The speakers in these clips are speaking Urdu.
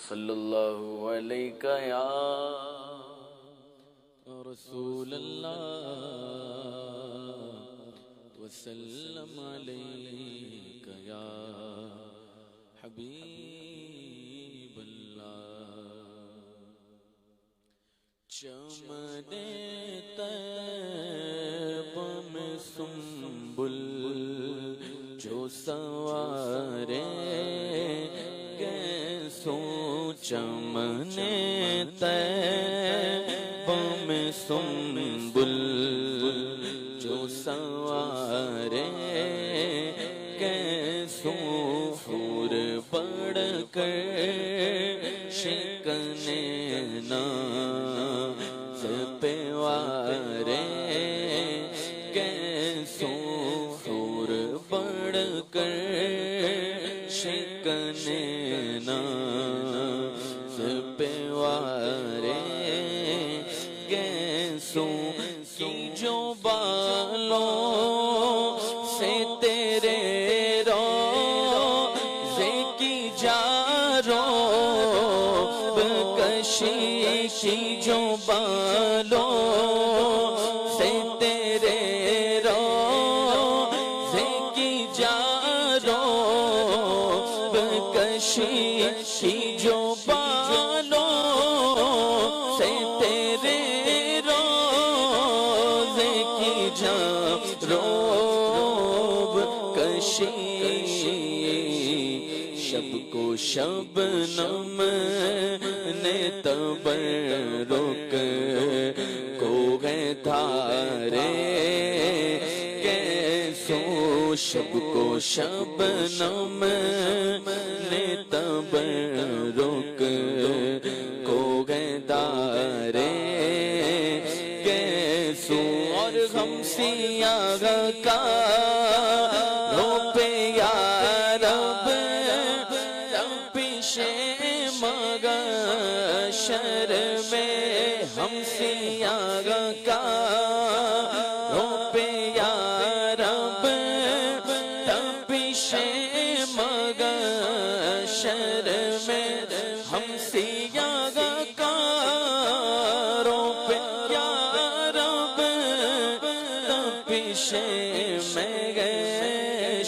صلی اللہ علیہ یا رسول اللہ وسلم علیک یا حبیب اللہ چمن طیب میں سنبل جو سوارے گیسوں چمن طیب میں سنبل جو سوارے گیسوں حور بڑھ کر شکنے ناز پہ وارے گیسوں حور بڑھ کر شکنے ناز پہ وارے گیسوں کی جو بالوں سے تیرے روضے کی جارو بکشی کی جو بالوں سے تیرے روضے کی جارو بکشی کی جو بالوں سے تیرے روب کشی شب کو شبنم نے تبرک کو ہے دھارے کیسوں شب کو شبنم نے تبرک کو ہے دھارے اور ہم سیاہ کا رو پہ یا رب پیشے مغشر میں ہم سیاہ کا رو پہ یا رب پیشے مغشر میں ہم سیاہ کا رو پہ میں گئے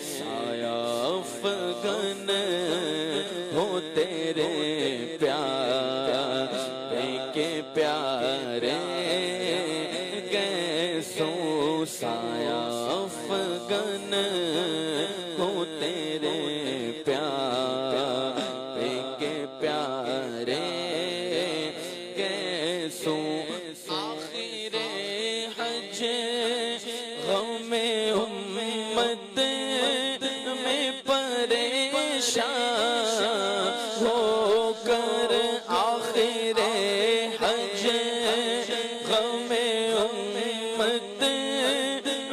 سایہ افغن ہو تیرے پیارے کے پیارے گیسوں سایہ افغن ہو تیرے پیارے کے پیارے گیسوں غم امت میں پریشان ہو کر آخر حج غم امت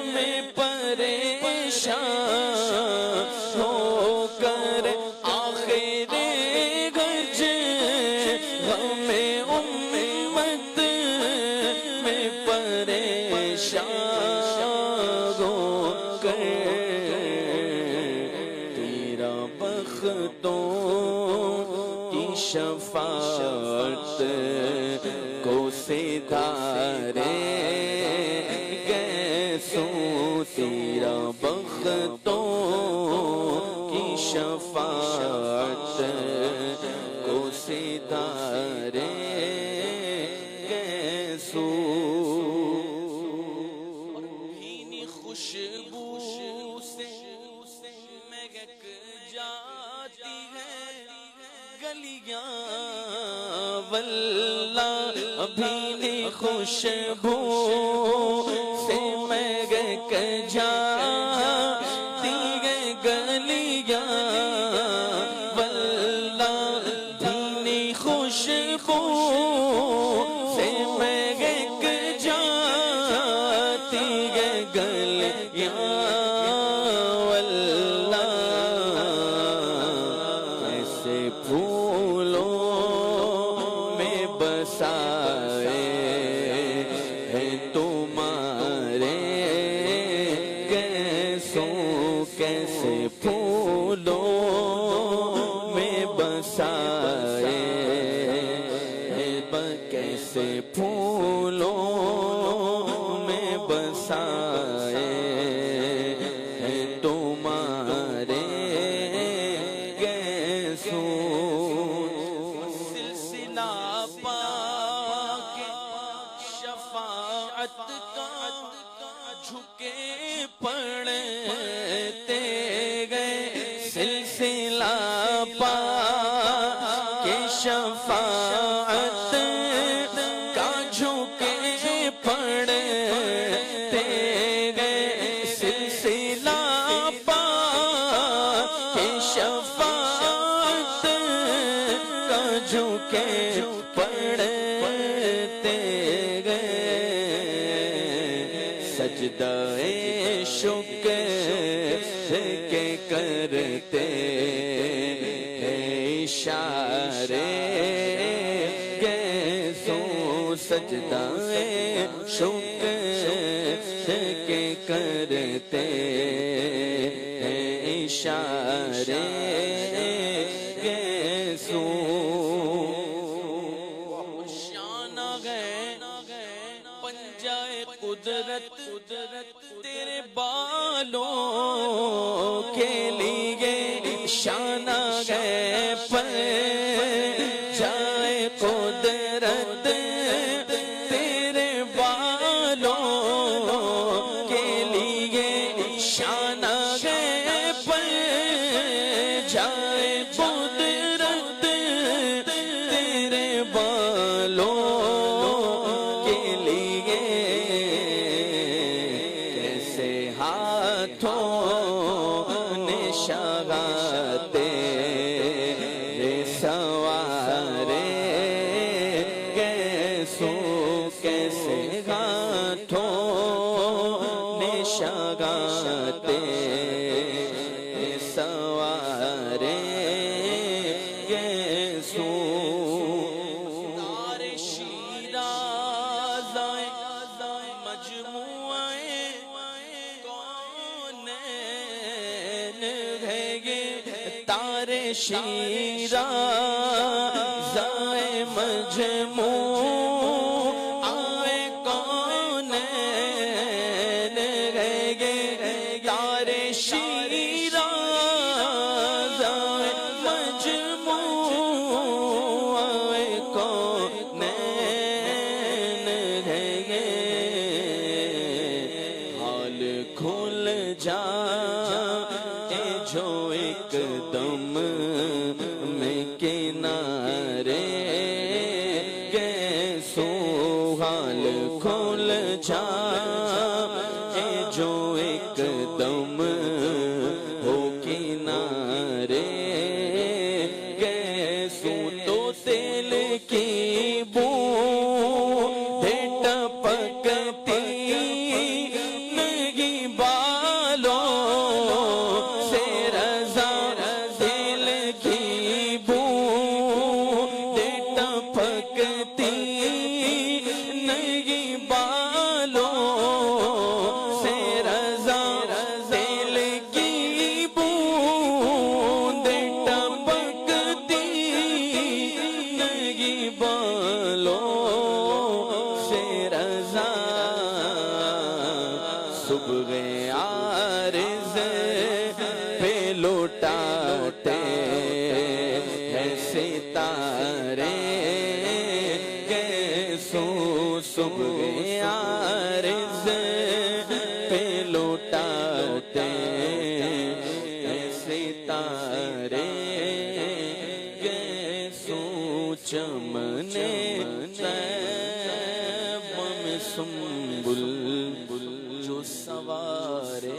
میں پریشان ہو کر آخر حج غم امت میں پریشان تیرا بختوں کی شفاعت کو ستارے گیسوں تیرا بختوں کی شفاعت کو ستارے گیسوں خوشبو سے مہک جاتی ہے گلیاں واللہ ابھی خوشبو سے مہک جاتی ہے گلیاں واللہ ابھی خوشبو سے مہک جاتی ہے گلیاں واللہ ایسے پھولوں میں بسائے ہیں تمہارے سلسلہ پا کے شفاعت کا جھکے پڑھتے گئے سلسلہ پا کے شفاعت کا جھکے پڑھتے گئے سجدہ شکر کے کرتے اشارے کیسو سجدہ شکر کے کرتے اشارے کیسو شان گئے پنجائے قدرت تیرے بالوں کے لیے شان گئے پنجائے قدرت تیرے بالوں کے لیے شان گئے پنجائے قدرت تیرے بالوں کے لیے کیسے ہاتھوں نے شگاتے سوارے کیسو کیسے ہاتھوں نے شگاتے سوارے کیسو دار شیراز مجموعے کونین ہے یہ تار شیراز مجموعے کونین ہے یہ تار شیراز مجموعے کونین ہے یہ حال کھل جائے جو ایک دم میں کنارے کیسو حال کھل جائے جو ایک دم ہو کنارے کیسو تو تیل کی بوند ٹپکتی نہیں بالوں سے رضا دل کی بوند ٹپکتی نہیں بالوں سے رضا دل کی بوند ٹپکتی نہیں بالوں سے رضا صبح عارض پہ لوٹاتے ہیں ستارے کیسو صبح عارض پہ لوٹاتے ہیں ستارے کیسو چمنے طیب میں سنبل جو سوارے